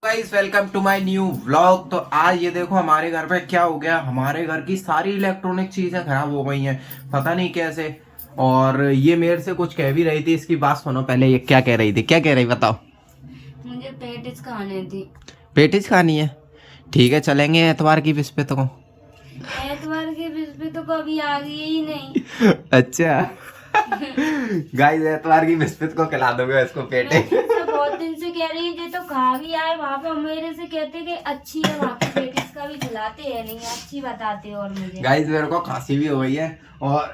Guys welcome to my new vlog. तो आज ये देखो हमारे घर पे क्या हो गया। हमारे घर की सारी इलेक्ट्रॉनिक चीजें खराब हो गई हैं, पता नहीं कैसे। और ये मेरे से कुछ कह भी रही थी, इसकी बात सुनो पहले। ये क्या कह रही थी, क्या कह रही बताओ। मुझे पेटिस खाने थी। पेटिस खानी है, ठीक है चलेंगे एतवार की बिस्पे तो। एतवार की बिस्पे तो कभी आ गई ही नहीं। अच्छा गाइस एतवार की बिस्पिट को खिला दोगे इसको पेटे। मैं बहुत दिन से कह रही है, तो खा भी आए वहाँ पे मेरे से कहते कि अच्छी है वहाँ की पेटिस, का भी खिलाते हैं नहीं अच्छी बताते हैं। और मुझे गाइस मेरे को खांसी भी हो गई है। और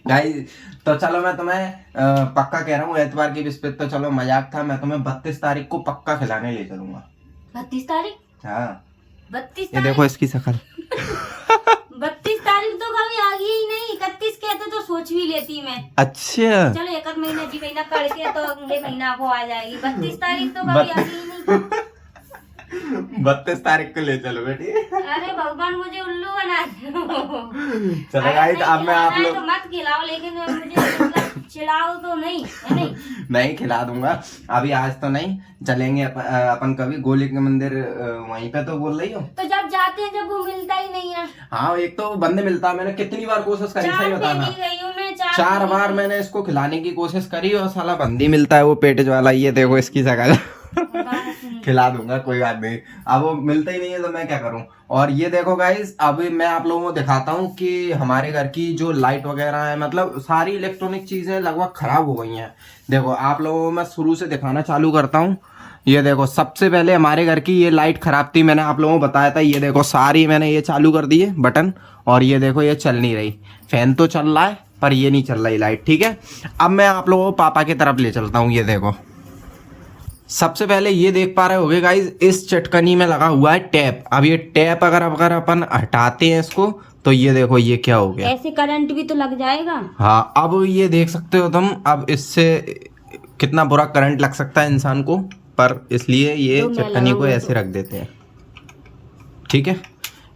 गाइस तो चलो मैं तुम्हें पक्का कह रहा हूँ एतवार की बिस्पिट तो चलो मजाक था, मैं तुम्हें 32 तारीख को पक्का खिलाने ले चलूंगा। 32 तारीख? हाँ 32 ये देखो इसकी शक्ल। 32 तारीख तो कभी आ गई ही नहीं। 31 कहते तो सोच भी लेती मैं। अच्छा चलो एक आध महीना जी महीना करके तो अगले महीना को आ जाएगी। 32 तारीख तो कभी आ गई ही नहीं। 32 तारीख को ले चलो बेटी। अरे भगवान मुझे उल्लू बना दो। चलो गाइस अब मैं आप लोग तो मत खिलाओ, लेकिन मुझे मतलब चिढ़ाओ तो नहीं है। नहीं नहीं खिला दूंगा अभी, आज तो नहीं। चलेंगे अपन कभी गोली के मंदिर वहीं पे तो बोल रही हो। तो जब जाते हैं जब वो मिलता ही नहीं है। हाँ एक तो बंद मिलता है, मैंने कितनी बार कोशिश करी सही बताना। गई हूँ मैं 4 बार मैंने इसको खिलाने की कोशिश करी और साला बंदी मिलता है वो पेटेज वाला। ये देखो इसकी शक्ल। खिला दूंगा कोई बात नहीं, अब वो मिलता ही नहीं है तो मैं क्या करूं। और ये देखो गाइस अभी मैं आप लोगों को दिखाता हूँ कि हमारे घर की जो लाइट वगैरह है, मतलब सारी इलेक्ट्रॉनिक चीजें लगभग खराब हो गई हैं। देखो आप लोगों को मैं शुरू से दिखाना चालू करता हूँ। ये देखो सबसे पहले हमारे घर की ये लाइट खराब थी, मैंने आप लोगों को बताया था। ये देखो सारी मैंने ये चालू कर दी है बटन, और ये देखो ये चल नहीं रही। फैन तो चल रहा है पर ये नहीं चल रही लाइट, ठीक है। अब मैं आप लोगों को पापा की तरफ ले चलता हूँ। ये देखो सबसे पहले ये देख पा रहे होगे गाइस, इस चटकनी में लगा हुआ है टैप। अब ये टैप अगर अपन हटाते हैं इसको तो ये देखो ये क्या हो गया। ऐसे करंट भी तो लग जाएगा। हाँ अब ये देख सकते हो तुम, अब इससे कितना बुरा करंट लग सकता है इंसान को, पर इसलिए ये तो चटकनी को ऐसे रख देते हैं, ठीक है।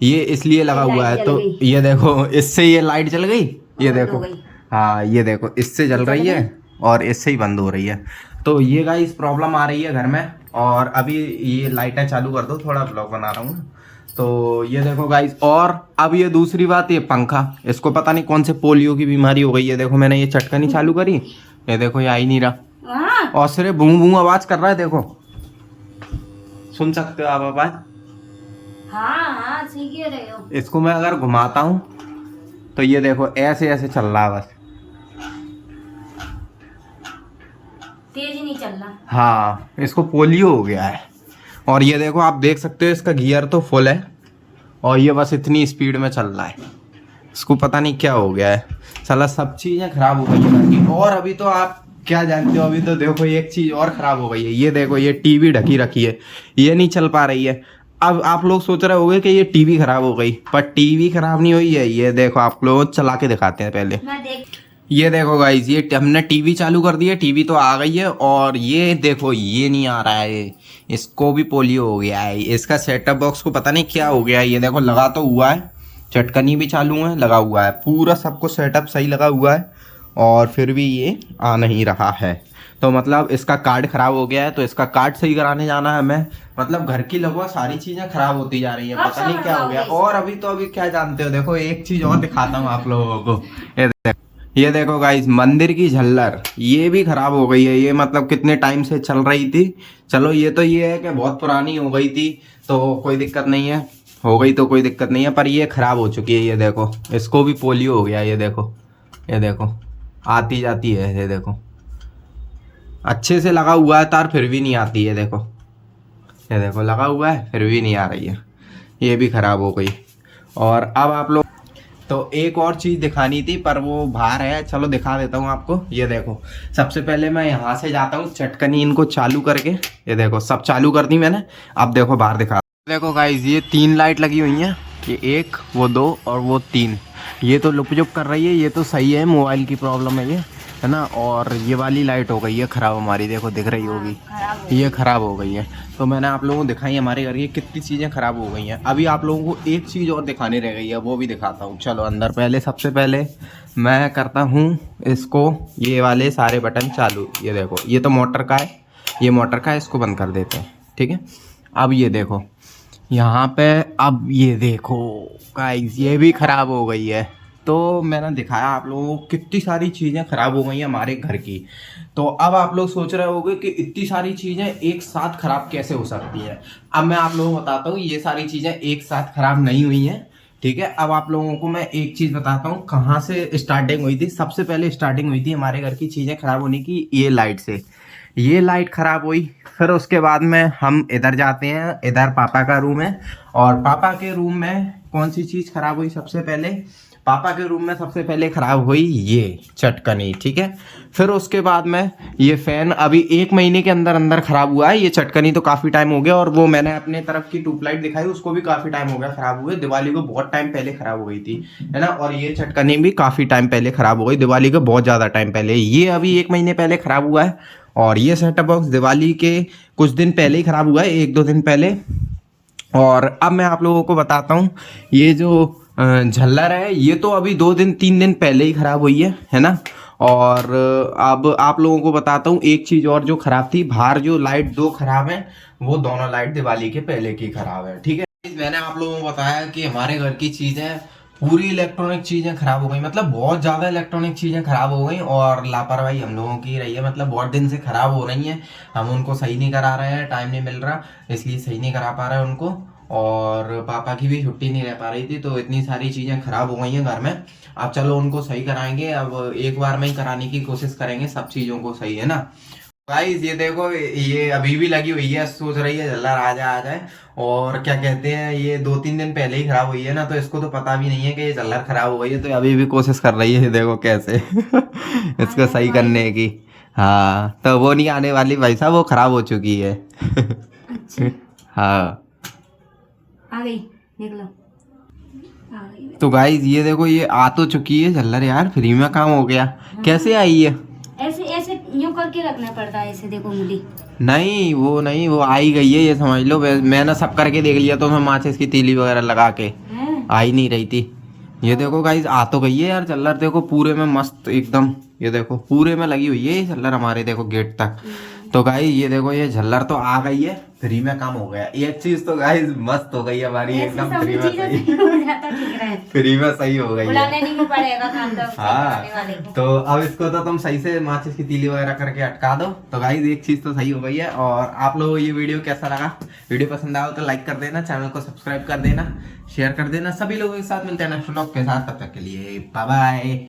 ये इसलिए लगा हुआ है। तो ये देखो इससे ये लाइट जल गई, ये देखो। हाँ ये देखो इससे जल रही है और इससे ही बंद हो रही है। तो ये गाइस प्रॉब्लम आ रही है घर में। और अभी ये लाइटें चालू कर दो, थोड़ा ब्लॉग बना रहा हूँ। तो ये देखो गाइस, और अब ये दूसरी बात, ये पंखा, इसको पता नहीं कौन से पोलियो की बीमारी हो गई है। देखो मैंने ये चटकनी चालू करी, ये देखो ये आ ही नहीं रहा और सिर्फ बूं बूं आवाज कर रहा है। देखो सुन सकते हो आप आवाज। हाँ सीख रहे हो। इसको मैं अगर घुमाता हूँ तो ये देखो ऐसे ऐसे चल रहा है, बस तेज नहीं चल रहा। हाँ इसको पोलियो हो गया है। और ये देखो आप देख सकते हो इसका गियर तो फुल है और ये बस इतनी स्पीड में चल रहा है। इसको पता नहीं क्या हो गया है, साला सब चीज़ें खराब हो गई है। और अभी तो आप क्या जानते हो, अभी तो देखो एक चीज़ और खराब हो गई है। ये देखो ये टीवी ढकी रखी है, ये नहीं चल पा रही है। अब आप लोग सोच रहे होंगे कि ये टीवी खराब हो गई, पर टीवी खराब नहीं हुई है। ये देखो आप लोग चला के दिखाते हैं पहले। ये देखो गाइस ये हमने टीवी चालू कर दी है, टीवी तो आ गई है। और ये देखो ये नहीं आ रहा है, इसको भी पोलियो हो गया है। इसका सेटअप बॉक्स को पता नहीं क्या हो गया है। ये देखो लगा तो हुआ है, चटकनी भी चालू है, लगा हुआ है, पूरा सब कुछ सेटअप सही लगा हुआ है, और फिर भी ये आ नहीं रहा है। तो मतलब इसका कार्ड खराब हो गया है, तो इसका कार्ड सही कराने जाना है हमें। मतलब घर की लगभग सारी चीजें खराब होती जा रही है, पता नहीं क्या हो गया। और अभी क्या जानते हो, देखो एक चीज और दिखाता हूँ आप लोगों को। ये देखो गाइस मंदिर की झल्लर, ये भी खराब हो गई है। ये मतलब कितने टाइम से चल रही थी। चलो ये तो ये है कि बहुत पुरानी हो गई थी तो कोई दिक्कत नहीं है, हो गई तो कोई दिक्कत नहीं है, पर ये खराब हो चुकी है। ये देखो इसको भी पोलियो हो गया। ये देखो आती जाती है। ये देखो अच्छे से लगा हुआ है तार, फिर भी नहीं आती है। ये देखो लगा हुआ है फिर भी नहीं आ रही है, ये भी खराब हो गई। और अब आप लोग तो एक और चीज़ दिखानी थी पर वो बाहर है, चलो दिखा देता हूँ आपको। ये देखो सबसे पहले मैं यहाँ से जाता हूँ चटकनी इनको चालू करके। ये देखो सब चालू कर दी मैंने, अब देखो बाहर दिखा। देखो गाइस ये 3 लाइट लगी हुई हैं, ये 1 वो 2 और वो 3। ये तो लुपजुप कर रही है, ये तो सही है, मोबाइल की प्रॉब्लम है ये, है ना। और ये वाली लाइट हो गई है खराब हमारी, देखो दिख रही होगी, ये खराब हो गई है। तो मैंने आप लोगों को दिखाई हमारे घर की कितनी चीज़ें खराब हो गई हैं। अभी आप लोगों को एक चीज़ और दिखानी रह गई है, वो भी दिखाता हूँ। चलो अंदर। पहले सबसे पहले मैं करता हूँ इसको, ये वाले सारे बटन चालू। ये देखो ये तो मोटर का है, ये मोटर का है, इसको बंद कर देते हैं। ठीक है, अब ये देखो यहाँ पे, अब ये देखो गाइस ये भी ख़राब हो गई है। तो मैंने दिखाया आप लोगों को कितनी सारी चीज़ें ख़राब हो गई हैं हमारे घर की। तो अब आप लोग सोच रहे होंगे कि इतनी सारी चीज़ें एक साथ ख़राब कैसे हो सकती हैं। अब मैं आप लोगों को बताता हूँ, ये सारी चीज़ें एक साथ ख़राब नहीं हुई हैं। ठीक है, अब आप लोगों को मैं एक चीज़ बताता हूँ कहाँ से स्टार्टिंग हुई थी। सबसे पहले स्टार्टिंग हुई थी हमारे घर की चीज़ें ख़राब होने की ये लाइट से। ये लाइट ख़राब हुई, फिर उसके बाद में हम इधर जाते हैं, इधर पापा का रूम है, और पापा के रूम में कौन सी चीज़ ख़राब हुई सबसे पहले, पापा के रूम में सबसे पहले ख़राब हुई ये चटकनी। ठीक है, फिर उसके बाद में ये फ़ैन अभी 1 महीने के अंदर अंदर ख़राब हुआ है। ये चटकनी तो काफ़ी टाइम हो गया, और वो मैंने अपने तरफ की ट्यूबलाइट दिखाई, उसको भी काफ़ी टाइम हो गया ख़राब हुए। दिवाली को बहुत टाइम पहले ख़राब हो गई थी, है ना। और ये चटकनी भी काफ़ी टाइम पहले ख़राब हो गई, दिवाली को बहुत ज़्यादा टाइम पहले। ये अभी 1 महीने पहले ख़राब हुआ है, और ये सेटअप बॉक्स दिवाली के कुछ दिन पहले ही ख़राब हुआ है, 1-2 दिन पहले। और अब मैं आप लोगों को बताता हूँ, ये जो झल्लर है ये तो अभी 2-3 दिन पहले ही ख़राब हुई है ना। और अब आप लोगों को बताता हूँ एक चीज़ और जो ख़राब थी, बाहर जो लाइट 2 ख़राब हैं, वो दोनों लाइट दिवाली के पहले की ख़राब है। ठीक है, मैंने आप लोगों को बताया कि हमारे घर की चीज़ें, पूरी इलेक्ट्रॉनिक चीज़ें ख़राब हो गई, मतलब बहुत ज़्यादा इलेक्ट्रॉनिक चीज़ें ख़राब हो गई, और लापरवाही हम लोगों की रही है। मतलब बहुत दिन से ख़राब हो रही हैं, हम उनको सही नहीं करा रहे हैं, टाइम नहीं मिल रहा, इसलिए सही नहीं करा पा रहे हैं उनको। और पापा की भी छुट्टी नहीं रह पा रही थी, तो इतनी सारी चीज़ें ख़राब हो गई हैं घर में। अब चलो उनको सही कराएंगे, अब एक बार में ही कराने की कोशिश करेंगे सब चीज़ों को सही, है ना। गाइस ये देखो, ये अभी भी लगी हुई है, सोच रही है झल्लर आ जाए। और क्या कहते हैं, ये 2-3 दिन पहले ही खराब हुई है ना, तो इसको तो पता भी नहीं है कि ये झल्लर खराब हो गई है, तो अभी भी कोशिश कर रही है, देखो कैसे इसको सही करने की। हाँ, तो वो नहीं आने वाली भाई साहब, वो खराब हो चुकी है। हाँ, आ गई, देख लो आ गई। तो गाइस ये देखो, ये आ तो चुकी है झल्लर यार, फ्री में काम हो गया। कैसे आई है? ऐसे ऐसे यूं करके रखना पड़ता है, ऐसे देखो मुड़ी। नहीं वो आ ही गई है, ये समझ लो। मैंने सब करके देख लिया, तो मैं माचिस की तीली वगैरह लगा के हैं? आ ही नहीं रही थी। ये देखो गाइस, आ तो गई है यार झल्लर, देखो पूरे में मस्त एकदम, ये देखो पूरे में लगी हुई है ये झल्लर हमारे, देखो गेट तक। तो गाइस ये देखो, ये झल्लर तो आ गई है, फ्री में काम हो गया। एक चीज तो गाइस मस्त हो गई है हमारी, ऐसे एकदम सब फ्री में चीजें सही, हो जाता, ठीक है। फ्री में सही हो गई बुलाने है। नहीं पड़ेगा काम तो हाँ, वाले को। तो अब इसको तो तुम सही से माचिस की तीली वगैरह करके अटका दो। तो गाइस एक चीज तो सही हो गई है। और आप लोगों को ये वीडियो कैसा लगा? वीडियो पसंद आया तो लाइक कर देना, चैनल को सब्सक्राइब कर देना, शेयर कर देना। सभी लोगों के साथ मिलते हैं नेक्स्ट व्लॉग के साथ, तब तक के लिए बाय बाय।